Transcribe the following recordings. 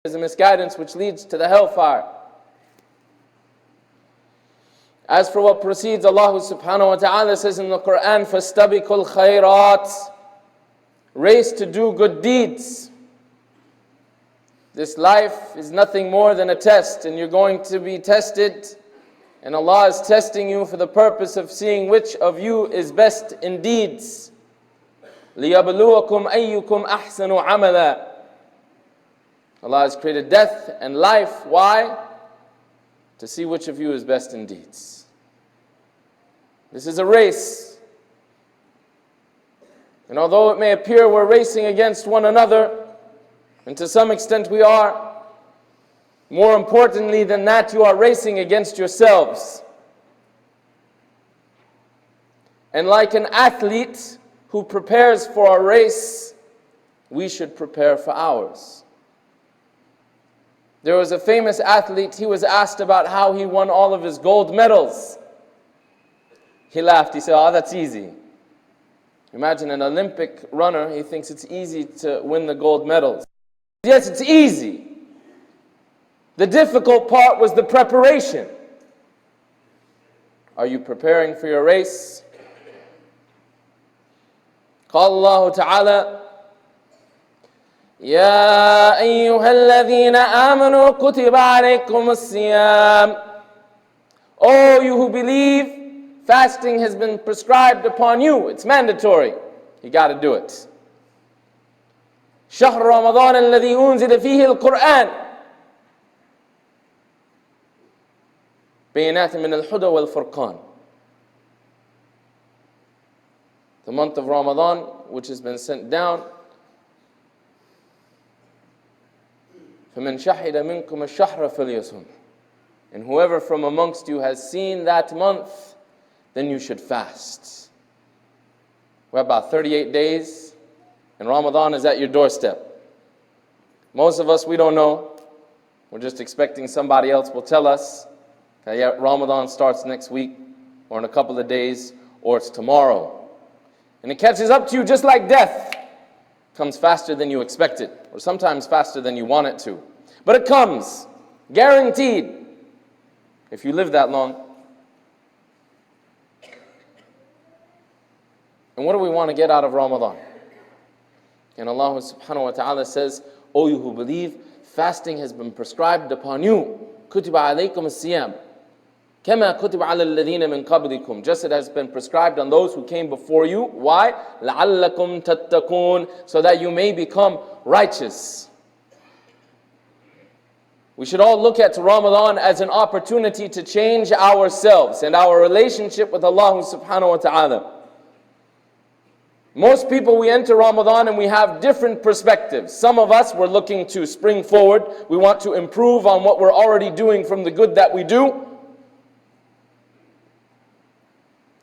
is a misguidance which leads to the hellfire. As for what proceeds, Allah subhanahu wa ta'ala says in the Quran, فَاسْتَبِقُوا الْخَيْرَاتِ, race to do good deeds. This life is nothing more than a test, and you're going to be tested, and Allah is testing you for the purpose of seeing which of you is best in deeds. لِيَبْلُوَكُمْ أَيُّكُمْ أَحْسَنُ عَمَلًا. Allah has created death and life. Why? To see which of you is best in deeds. This is a race. And although it may appear we're racing against one another, and to some extent we are, more importantly than that, you are racing against yourselves. And like an athlete who prepares for a race, we should prepare for ours. There was a famous athlete, he was asked about how he won all of his gold medals. He laughed, he said, "Oh, that's easy." Imagine an Olympic runner, he thinks it's easy to win the gold medals. Yes, it's easy. The difficult part was the preparation. Are you preparing for your race? قال الله تعالى يا أيها الذين آمنوا كتب عليكم الصيام. Oh, you who believe, fasting has been prescribed upon you. It's mandatory. You got to do it. شهر رمضان الذي أنزل فيه القرآن بينات من الهدى والفرقان. The month of Ramadan, which has been sent down. فَمَنْ شَهِدَ مِنْكُمُ الشَّهْرَ فَلْيَصُمْ. And whoever from amongst you has seen that month, then you should fast. We're about 38 days, and Ramadan is at your doorstep. Most of us, we don't know. We're just expecting somebody else will tell us that yeah, Ramadan starts next week, or in a couple of days, or it's tomorrow. And it catches up to you just like death. It comes faster than you expected, or sometimes faster than you want it to. But it comes, guaranteed, if you live that long. And what do we want to get out of Ramadan? And Allah subhanahu wa ta'ala says, "O you who believe, fasting has been prescribed upon you. كُتِبَ عَلَيْكُمُ الصِّيَامُ كَمَا كُتِبَ عَلَى الَّذِينَ مِنْ قَبْلِكُمْ." Just as it has been prescribed on those who came before you. Why? لَعَلَّكُمْ تَتَّقُونَ. So that you may become righteous. We should all look at Ramadan as an opportunity to change ourselves and our relationship with Allah subhanahu wa ta'ala. Most people, we enter Ramadan and we have different perspectives. Some of us, we're looking to spring forward. We want to improve on what we're already doing from the good that we do.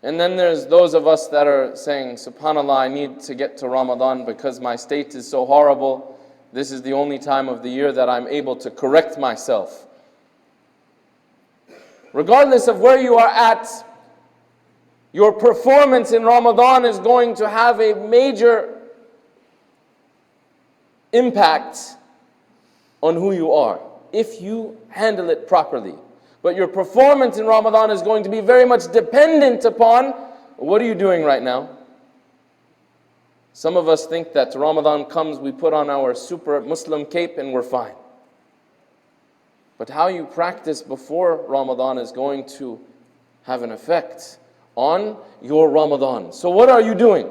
And then there's those of us that are saying, SubhanAllah, I need to get to Ramadan because my state is so horrible. This is the only time of the year that I'm able to correct myself. Regardless of where you are at, your performance in Ramadan is going to have a major impact on who you are, if you handle it properly. But your performance in Ramadan is going to be very much dependent upon, what are you doing right now? Some of us think that Ramadan comes, we put on our super Muslim cape and we're fine. But how you practice before Ramadan is going to have an effect on your Ramadan. So what are you doing?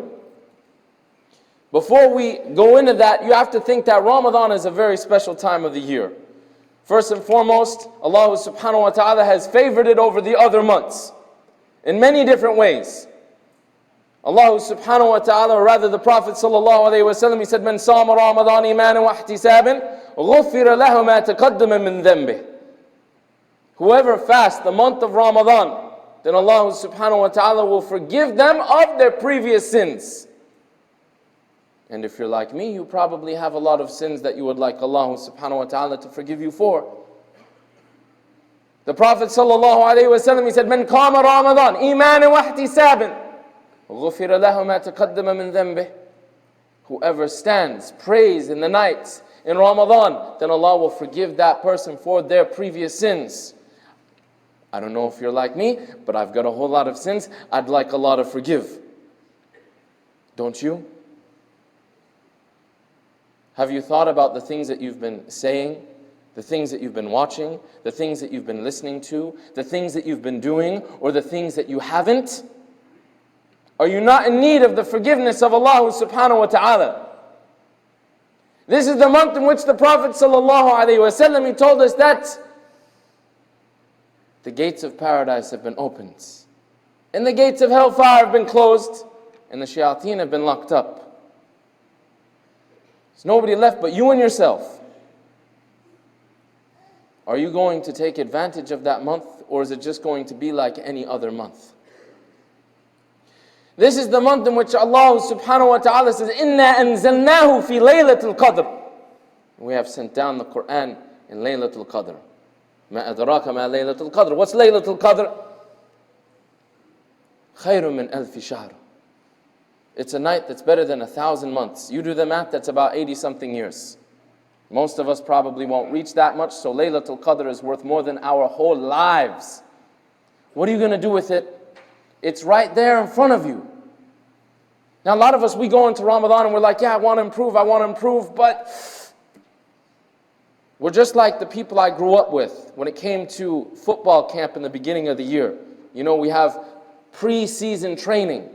Before we go into that, you have to think that Ramadan is a very special time of the year. First and foremost, Allah subhanahu wa ta'ala has favored it over the other months in many different ways. Allah subhanahu wa ta'ala, or rather the Prophet sallallahu alayhi wa sallam, he said, "Man sama Ramadan imanan wa ihtisaban, ghufira lahu ma taqaddama min dhanbih." Whoever fasts the month of Ramadan, then Allah subhanahu wa ta'ala will forgive them of their previous sins. And if you're like me, you probably have a lot of sins that you would like Allah subhanahu wa ta'ala to forgive you for. The Prophet sallallahu alayhi wa sallam, he said, "Man qama Ramadan imanan wa ihtisaban, ghufira lahu ma taqaddama min dhanbih." Whoever stands, prays in the night, in Ramadan, then Allah will forgive that person for their previous sins. I don't know if you're like me, but I've got a whole lot of sins I'd like Allah to forgive. Don't you? Have you thought about the things that you've been saying, the things that you've been watching, the things that you've been listening to, the things that you've been doing, or the things that you haven't? Are you not in need of the forgiveness of Allah subhanahu wa ta'ala? This is the month in which the Prophet sallallahu alaihi wasallam, he told us that the gates of paradise have been opened, and the gates of hellfire have been closed, and the shayateen have been locked up. There's nobody left but you and yourself. Are you going to take advantage of that month, or is it just going to be like any other month? This is the month in which Allah subhanahu wa ta'ala says, إِنَّا أَنزَلْنَاهُ فِي لَيْلَةِ الْقَدْرِ. We have sent down the Quran in Laylatul Qadr. مَا أَدْرَاكَ مَا لَيْلَةُ الْقَدْرِ. What's Laylatul Qadr? خَيْرٌ مِّنْ أَلْفِ شَهْرٍ. It's a night that's better than 1,000 months. You do the math, that's about 80-something years. Most of us probably won't reach that much, so Laylatul Qadr is worth more than our whole lives. What are you going to do with it? It's right there in front of you. Now a lot of us, we go into Ramadan and we're like, yeah, I want to improve, but we're just like the people I grew up with when it came to football camp in the beginning of the year. You know, we have pre-season training.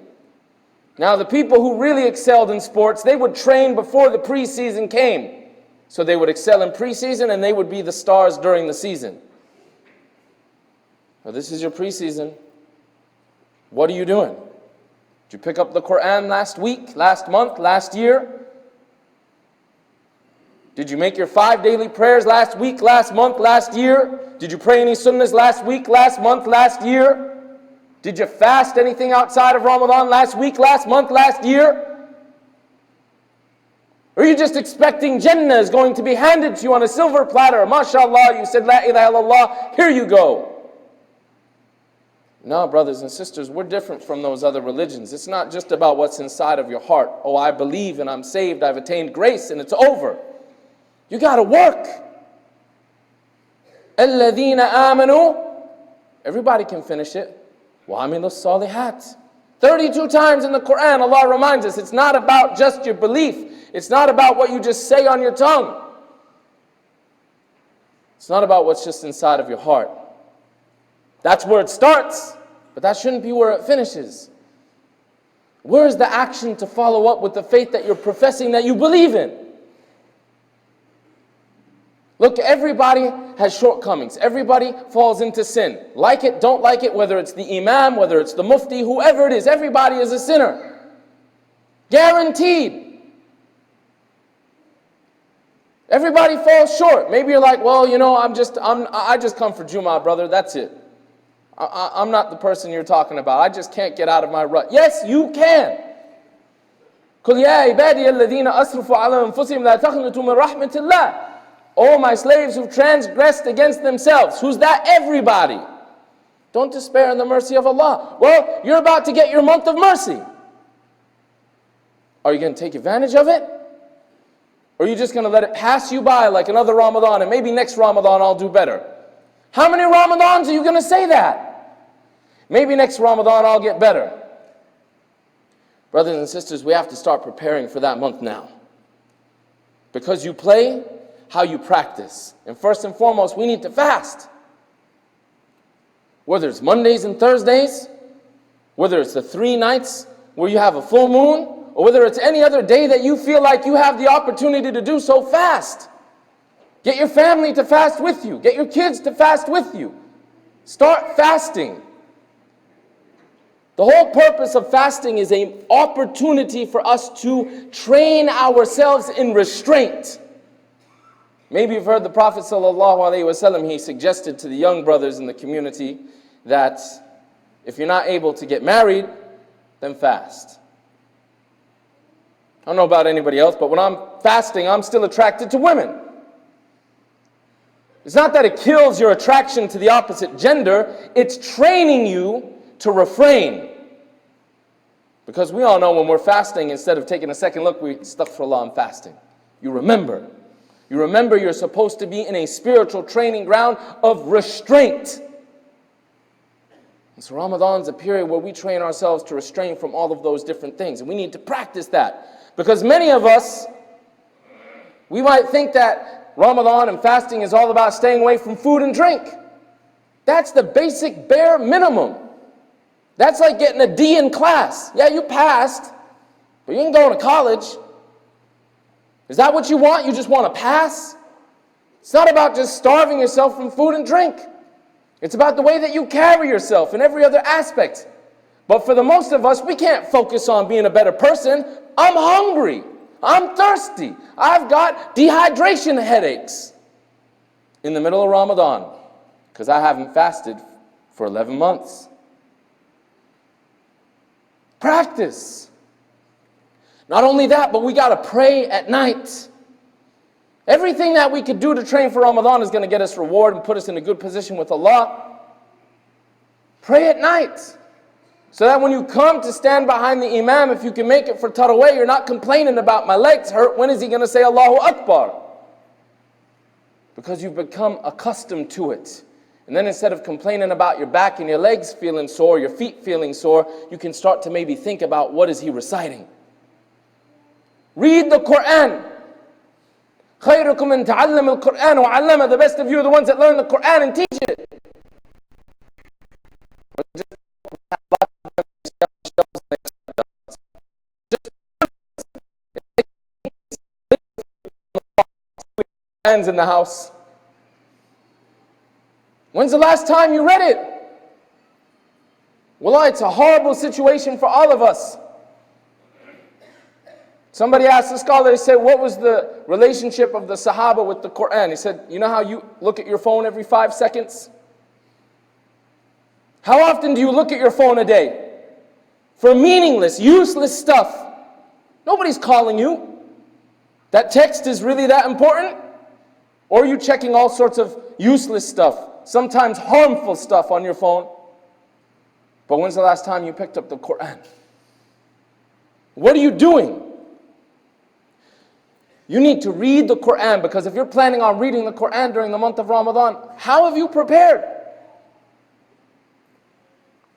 Now the people who really excelled in sports, they would train before the pre-season came. So they would excel in pre-season and they would be the stars during the season. Now this is your pre-season. What are you doing? Did you pick up the Quran last week, last month, last year? Did you make your 5 daily prayers last week, last month, last year? Did you pray any sunnahs last week, last month, last year? Did you fast anything outside of Ramadan last week, last month, last year? Or are you just expecting Jannah is going to be handed to you on a silver platter? MashaAllah, you said La ilaha illallah, here you go. No, brothers and sisters, we're different from those other religions. It's not just about what's inside of your heart. Oh, I believe and I'm saved, I've attained grace and it's over. You got to work. الَّذِينَ آمَنُوا. Everybody can finish it. وَعَمِلُوا الصَّالِحَاتِ. 32 times in the Quran, Allah reminds us, it's not about just your belief. It's not about what you just say on your tongue. It's not about what's just inside of your heart. That's where it starts, but that shouldn't be where it finishes. Where is the action to follow up with the faith that you're professing that you believe in? Look, everybody has shortcomings. Everybody falls into sin. Like it, don't like it, whether it's the Imam, whether it's the Mufti, whoever it is, everybody is a sinner. Guaranteed. Everybody falls short. Maybe you're like, well, you know, I just come for Jumu'ah, brother, that's it. I'm not the person you're talking about. I just can't get out of my rut. Yes, you can. قُلْ يَا عِبَادِيَ الَّذِينَ أَسْرِفُوا عَلَىٰ أَنفُسِهِمْ لَا تَقْنَطُوا مِنْ رَحْمَةِ اللَّهِ. Oh, my slaves who've transgressed against themselves. Who's that? Everybody. Don't despair in the mercy of Allah. Well, you're about to get your month of mercy. Are you going to take advantage of it? Or are you just going to let it pass you by like another Ramadan and maybe next Ramadan I'll do better? How many Ramadans are you going to say that? Maybe next Ramadan I'll get better. Brothers and sisters, we have to start preparing for that month now. Because you play how you practice. And first and foremost, we need to fast. Whether it's Mondays and Thursdays, whether it's the 3 nights where you have a full moon, or whether it's any other day that you feel like you have the opportunity to do so, fast. Get your family to fast with you. Get your kids to fast with you. Start fasting. The whole purpose of fasting is an opportunity for us to train ourselves in restraint. Maybe you've heard the Prophet ﷺ, he suggested to the young brothers in the community that if you're not able to get married, then fast. I don't know about anybody else, but when I'm fasting, I'm still attracted to women. It's not that it kills your attraction to the opposite gender, it's training you to refrain. Because we all know when we're fasting, instead of taking a second look, we astaghfirullah, I'm fasting. You remember. You remember you're supposed to be in a spiritual training ground of restraint. And so Ramadan's a period where we train ourselves to restrain from all of those different things. And we need to practice that. Because many of us, we might think that Ramadan and fasting is all about staying away from food and drink. That's the basic bare minimum. That's like getting a D in class. Yeah, you passed, but you ain't going to college. Is that what you want? You just want to pass? It's not about just starving yourself from food and drink. It's about the way that you carry yourself in every other aspect. But for the most of us, we can't focus on being a better person. I'm hungry. I'm thirsty. I've got dehydration headaches in the middle of Ramadan because I haven't fasted for 11 months. Practice. Not only that, but we got to pray at night. Everything that we could do to train for Ramadan is going to get us reward and put us in a good position with Allah. Pray at night. So that when you come to stand behind the Imam, if you can make it for Tarawih, you're not complaining about my legs hurt. When is he going to say Allahu Akbar? Because you've become accustomed to it. And then instead of complaining about your back and your legs feeling sore, your feet feeling sore, you can start to maybe think about what is he reciting. Read the Quran. خَيْرُكُمْ مَنْ تَعَلَّمَ الْقُرْآنَ وَعَلَّمَ. The best of you are the ones that learn the Quran and teach it. Hands in the house. When's the last time you read it? Wallah, it's a horrible situation for all of us. Somebody asked the scholar, he said, what was the relationship of the Sahaba with the Quran? He said, you know how you look at your phone every 5 seconds? How often do you look at your phone a day? For meaningless, useless stuff. Nobody's calling you. That text is really that important? Or are you checking all sorts of useless stuff, sometimes harmful stuff on your phone? But when's the last time you picked up the Quran? What are you doing? You need to read the Quran, because if you're planning on reading the Quran during the month of Ramadan, how have you prepared?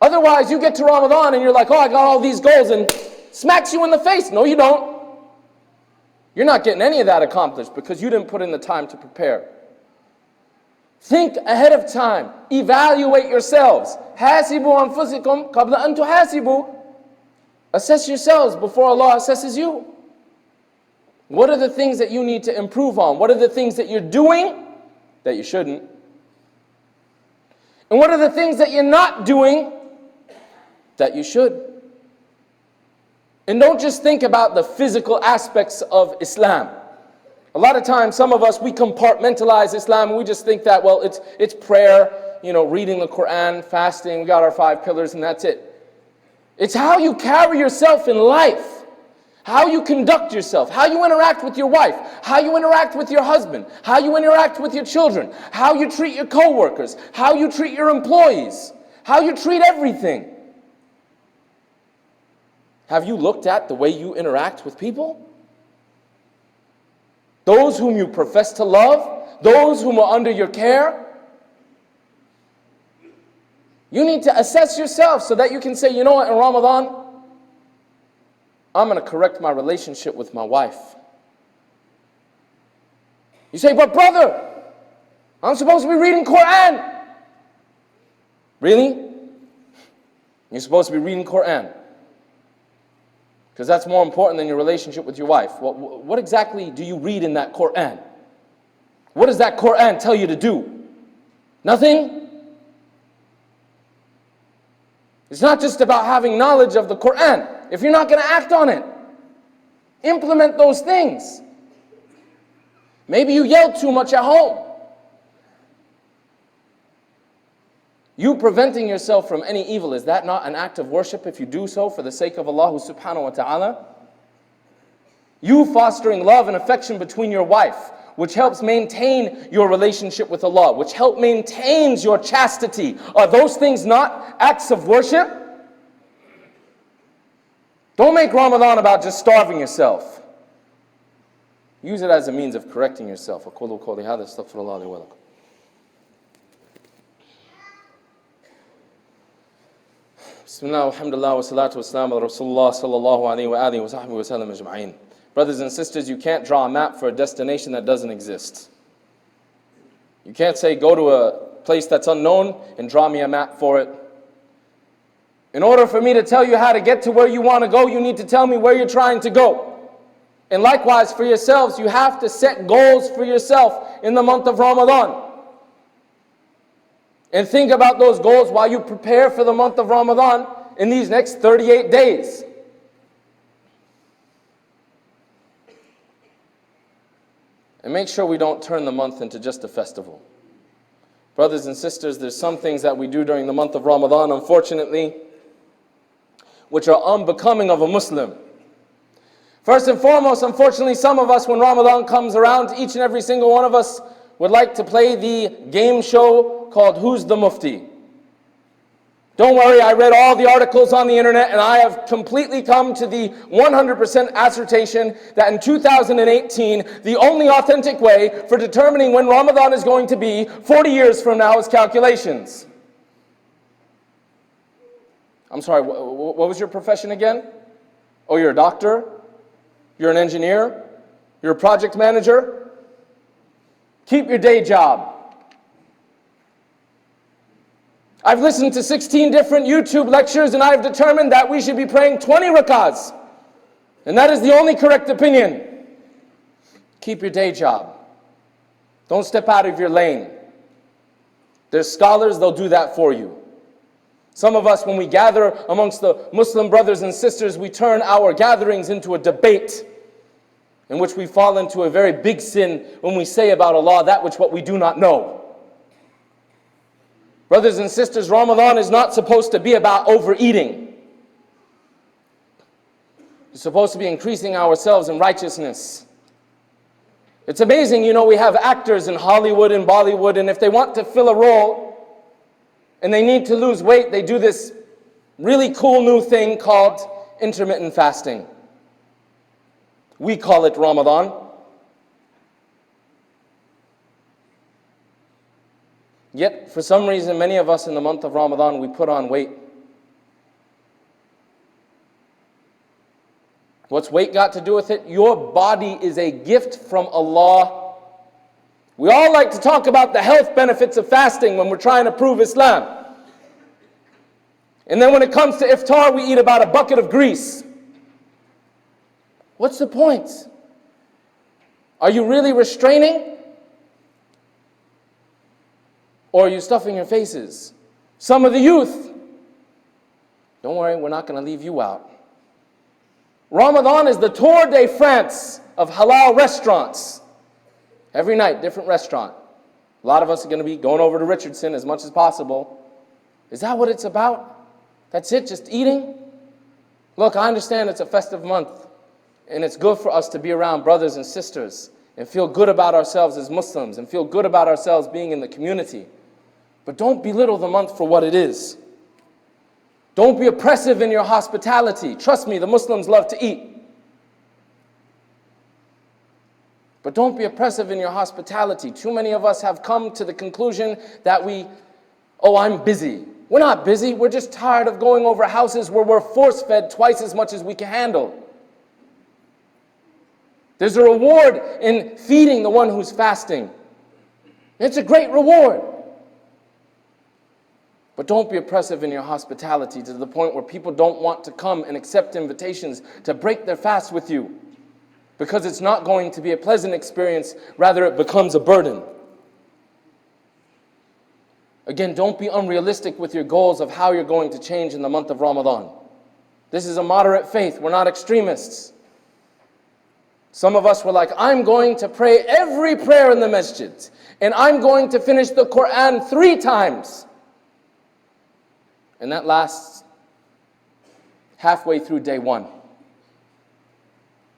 Otherwise, you get to Ramadan and you're like, oh, I got all these goals, and smacks you in the face. No, you don't. You're not getting any of that accomplished because you didn't put in the time to prepare. Think ahead of time. Evaluate yourselves. حَاسِبُوا أَنفُسِكُمْ قَبْلَ أَن تُحَاسِبُوا. Assess yourselves before Allah assesses you. What are the things that you need to improve on? What are the things that you're doing that you shouldn't? And what are the things that you're not doing that you should? And don't just think about the physical aspects of Islam. A lot of times, some of us, we compartmentalize Islam and we just think that, well, it's prayer, reading the Quran, fasting, we got our 5 pillars and that's it. It's how you carry yourself in life, how you conduct yourself, how you interact with your wife, how you interact with your husband, how you interact with your children, how you treat your co-workers, how you treat your employees, how you treat everything. Have you looked at the way you interact with people? Those whom you profess to love, those whom are under your care. You need to assess yourself so that you can say, you know what, in Ramadan, I'm going to correct my relationship with my wife. You say, but brother, I'm supposed to be reading Quran. Really? You're supposed to be reading Quran. Because that's more important than your relationship with your wife. What exactly do you read in that Quran? What does that Quran tell you to do? Nothing? It's not just about having knowledge of the Quran. If you're not going to act on it, implement those things. Maybe you yell too much at home. You preventing yourself from any evil, is that not an act of worship if you do so for the sake of Allah subhanahu wa ta'ala? You fostering love and affection between your wife, which helps maintain your relationship with Allah, which help maintains your chastity. Are those things not acts of worship? Don't make Ramadan about just starving yourself. Use it as a means of correcting yourself. أقول قولي هذا استغفر الله لي ولكم. Bismillah, alhamdulillah, wa salatu wa salam ala Rasulullah sallallahu alayhi wa alihi wa sahbihi wa sallam ajma'in. Brothers and sisters, you can't draw a map for a destination that doesn't exist. You can't say, go to a place that's unknown and draw me a map for it. In order for me to tell you how to get to where you want to go, you need to tell me where you're trying to go. And likewise for yourselves, you have to set goals for yourself in the month of Ramadan. And think about those goals while you prepare for the month of Ramadan in these next 38 days. And make sure we don't turn the month into just a festival. Brothers and sisters, there's some things that we do during the month of Ramadan, unfortunately, which are unbecoming of a Muslim. First and foremost, unfortunately, some of us, when Ramadan comes around, each and every single one of us would like to play the game show called Who's the Mufti? Don't worry, I read all the articles on the internet and I have completely come to the 100% assertion that in 2018, the only authentic way for determining when Ramadan is going to be 40 years from now is calculations. I'm sorry, what was your profession again? Oh, you're a doctor? You're an engineer? You're a project manager? Keep your day job. I've listened to 16 different YouTube lectures and I've determined that we should be praying 20 rakahs. And that is the only correct opinion. Keep your day job. Don't step out of your lane. There's scholars, they'll do that for you. Some of us, when we gather amongst the Muslim brothers and sisters, we turn our gatherings into a debate in which we fall into a very big sin when we say about Allah that which what we do not know. Brothers and sisters, Ramadan is not supposed to be about overeating. It's supposed to be increasing ourselves in righteousness. It's amazing, you know, we have actors in Hollywood and Bollywood, and if they want to fill a role and they need to lose weight, they do this really cool new thing called intermittent fasting. We call it Ramadan. Yet, for some reason, many of us in the month of Ramadan, we put on weight. What's weight got to do with it? Your body is a gift from Allah. We all like to talk about the health benefits of fasting when we're trying to prove Islam. And then when it comes to iftar, we eat about a bucket of grease. What's the point? Are you really restraining? Or are you stuffing your faces? Some of the youth, don't worry, we're not going to leave you out. Ramadan is the Tour de France of halal restaurants. Every night, different restaurant. A lot of us are going to be going over to Richardson as much as possible. Is that what it's about? That's it, just eating? Look, I understand it's a festive month, and it's good for us to be around brothers and sisters and feel good about ourselves as Muslims and feel good about ourselves being in the community. But don't belittle the month for what it is. Don't be oppressive in your hospitality. Trust me, the Muslims love to eat. But don't be oppressive in your hospitality. Too many of us have come to the conclusion that I'm busy. We're not busy. We're just tired of going over houses where we're force-fed twice as much as we can handle. There's a reward in feeding the one who's fasting. It's a great reward. But don't be oppressive in your hospitality to the point where people don't want to come and accept invitations to break their fast with you. Because it's not going to be a pleasant experience, rather it becomes a burden. Again, don't be unrealistic with your goals of how you're going to change in the month of Ramadan. This is a moderate faith, we're not extremists. Some of us were like, I'm going to pray every prayer in the masjid, and I'm going to finish the Quran 3 times. And that lasts halfway through day 1.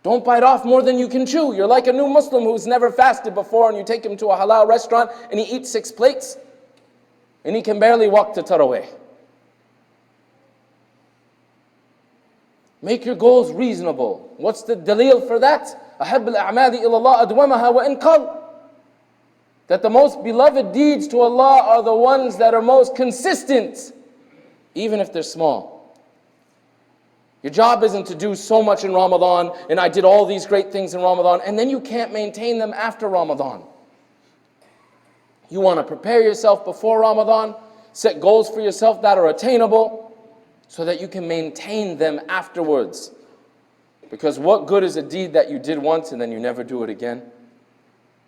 Don't bite off more than you can chew. You're like a new Muslim who's never fasted before, and you take him to a halal restaurant and he eats 6 plates and he can barely walk to Tarawih. Make your goals reasonable. What's the dalil for that? أحب الأعمال إلى الله أدومها وإن قل. That the most beloved deeds to Allah are the ones that are most consistent, even if they're small. Your job isn't to do so much in Ramadan, and I did all these great things in Ramadan, and then you can't maintain them after Ramadan. You want to prepare yourself before Ramadan, set goals for yourself that are attainable, so that you can maintain them afterwards. Because what good is a deed that you did once and then you never do it again?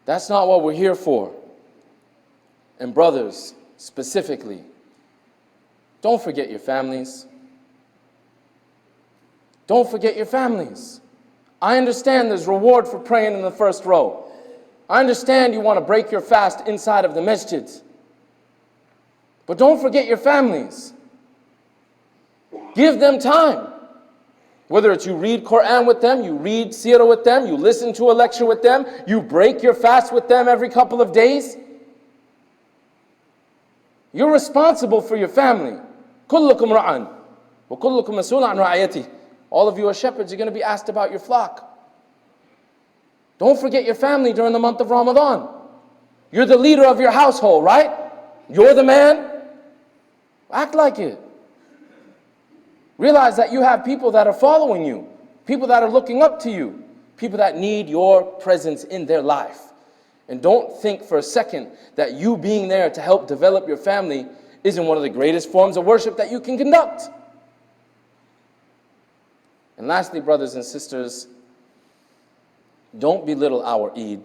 That's not what we're here for. And brothers, specifically, don't forget your families. Don't forget your families. I understand there's reward for praying in the first row. I understand you want to break your fast inside of the masjid. But don't forget your families. Give them time. Whether it's you read Quran with them, you read seerah with them, you listen to a lecture with them, you break your fast with them every couple of days. You're responsible for your family. كُلُّكُمْ رَعًا وَكُلُّكُمْ مَسْئُولٌ عَنْ رَعِيَتِهِ. All of you are shepherds, you're going to be asked about your flock. Don't forget your family during the month of Ramadan. You're the leader of your household, right? You're the man. Act like it. Realize that you have people that are following you, people that are looking up to you, people that need your presence in their life. And don't think for a second that you being there to help develop your family isn't one of the greatest forms of worship that you can conduct. And lastly, brothers and sisters, don't belittle our Eid.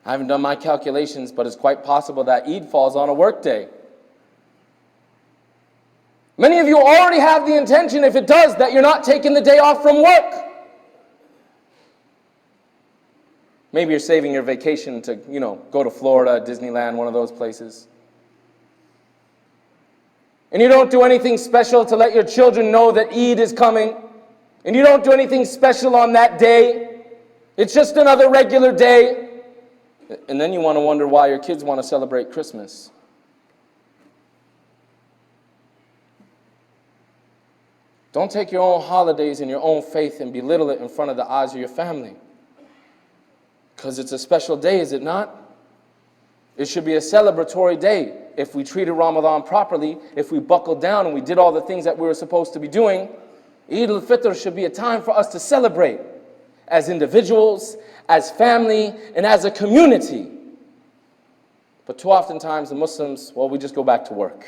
I haven't done my calculations, but it's quite possible that Eid falls on a work day. Many of you already have the intention, if it does, that you're not taking the day off from work. Maybe you're saving your vacation to, go to Florida, Disneyland, one of those places. And you don't do anything special to let your children know that Eid is coming. And you don't do anything special on that day. It's just another regular day. And then you want to wonder why your kids want to celebrate Christmas. Don't take your own holidays and your own faith and belittle it in front of the eyes of your family. Because it's a special day, is it not? It should be a celebratory day. If we treated Ramadan properly, if we buckled down and we did all the things that we were supposed to be doing, Eid al-Fitr should be a time for us to celebrate as individuals, as family, and as a community. But too oftentimes the Muslims, we just go back to work.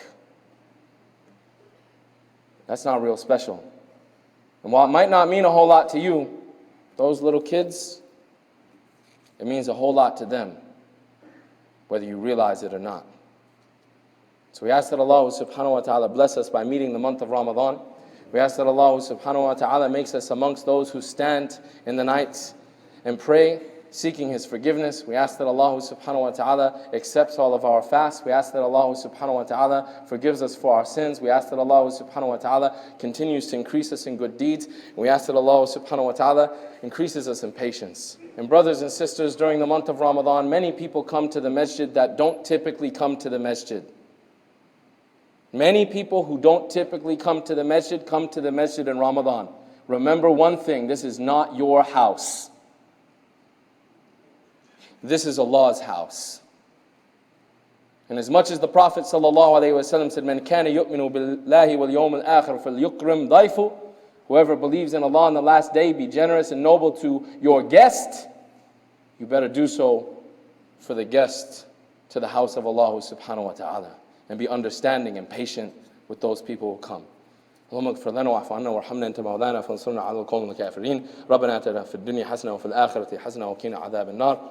That's not real special. And while it might not mean a whole lot to you, those little kids, it means a whole lot to them, whether you realize it or not. So we ask that Allah subhanahu wa ta'ala bless us by meeting the month of Ramadan. We ask that Allah subhanahu wa ta'ala makes us amongst those who stand in the nights and pray, seeking His forgiveness. We ask that Allah subhanahu wa ta'ala accepts all of our fasts. We ask that Allah subhanahu wa ta'ala forgives us for our sins. We ask that Allah subhanahu wa ta'ala continues to increase us in good deeds. We ask that Allah subhanahu wa ta'ala increases us in patience. And brothers and sisters, during the month of Ramadan, many people come to the masjid that don't typically come to the masjid. Many people who don't typically come to the masjid in Ramadan. Remember one thing, this is not your house. This is Allah's house. And as much as the Prophet ﷺ said, "Man kana yu'minu billahi wal yawm al-akhir falyukrim dayfu," whoever believes in Allah on the last day, be generous and noble to your guest. You better do so for the guest to the house of Allah subhanahu wa ta'ala. And be understanding and patient with those people who come. اللهم اغفر لنا واعف عنا وارحمنا انت مولانا فانصرنا على القوم الكافرين ربنا آتنا في الدنيا حسنة وفي الآخرة حسنة وقنا عذاب النار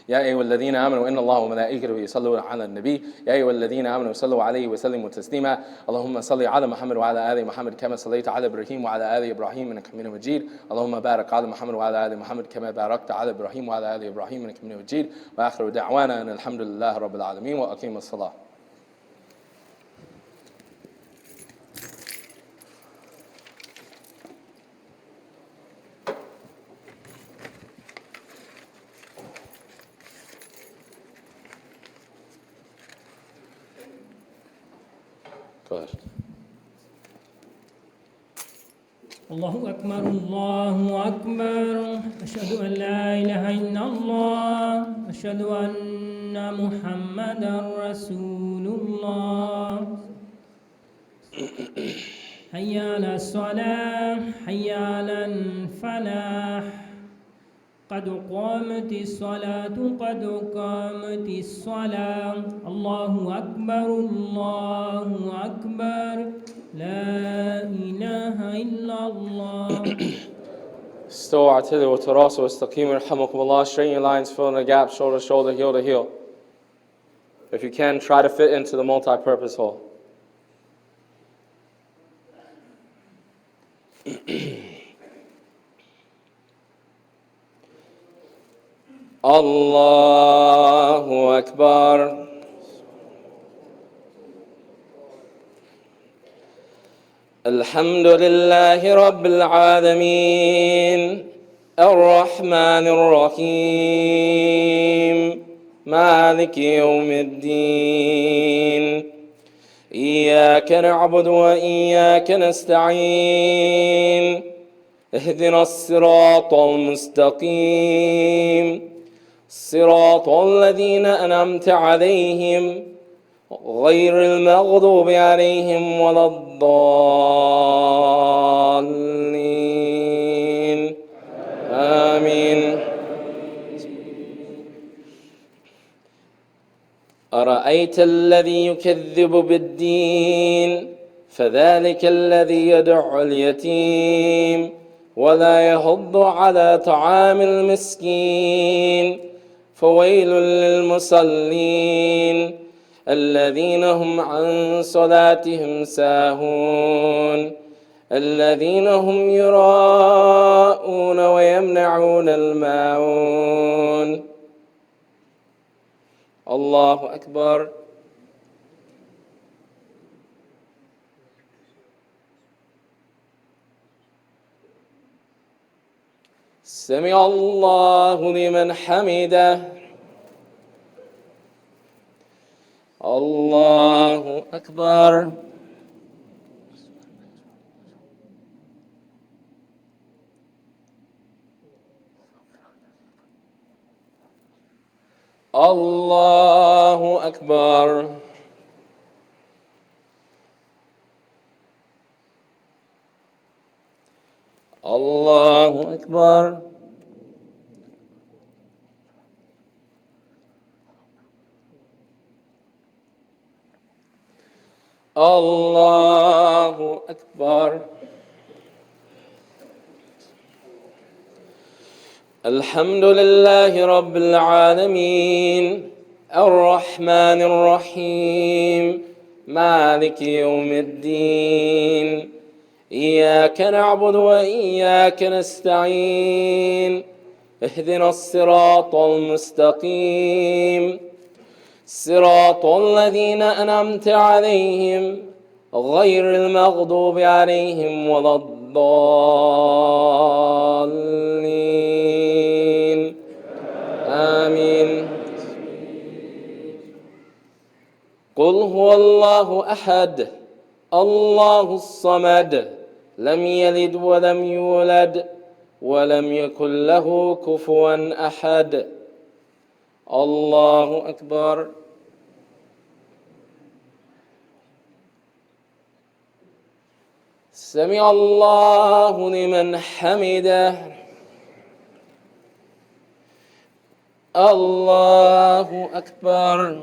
يا أيها الذين آمنوا إن الله وملائكته يصلون على النبي يا أيها الذين آمنوا صلوا عليه وسلموا تسليما اللهم صل على محمد وعلى آل محمد كما صليت على إبراهيم وعلى آل إبراهيم إنك حميد مجيد اللهم بارك على محمد وعلى آل محمد كما باركت على إبراهيم وعلى آل إبراهيم إنك حميد مجيد وآخر دعوانا أن الحمد لله رب العالمين وأقيم الصلاة. Go ahead. الله أكبر الله أكبر أشهد أن لا إله إلا الله أشهد أن محمدا رسول الله حي على الصلاة حي على الفلاح قد قامت الصلاة قد قامت الصلاة الله أكبر الله أكبر لا إله إلا الله. استووا اعتدلوا وتراصوا واستقيموا يرحمكم Allah. Straighten your lines, fill in the gaps, shoulder to shoulder, heel to heel. If you can, try to fit into the multi-purpose hole. Allahu Akbar. الحمد لله رب العالمين الرحمن الرحيم مالك يوم الدين إياك نعبد وإياك نستعين اهدنا الصراط المستقيم صراط الذين أنعمت عليهم غير المغضوب عليهم ولا الضالين آمين. أرأيت الذي يكذب بالدين فذلك الذي يدع اليتيم ولا يحض على طعام المسكين فويل للمصلين الذين هم عن صلاتهم ساهون الذين هم يراءون ويمنعون الماعون. الله أكبر. سمع الله لمن حمده. الله أكبر. الله أكبر. الله أكبر. الله أكبر. الحمد لله رب العالمين الرحمن الرحيم مالك يوم الدين إياك نعبد وإياك نستعين اهدنا الصراط المستقيم صراط الذين أنعمت عليهم غير المغضوب عليهم ولا الضالين آمين. قل هو الله أحد الله الصمد لم يلد ولم يولد ولم يكن له كفوا أحد. الله أكبر. سمع الله لمن حمده. الله أكبر.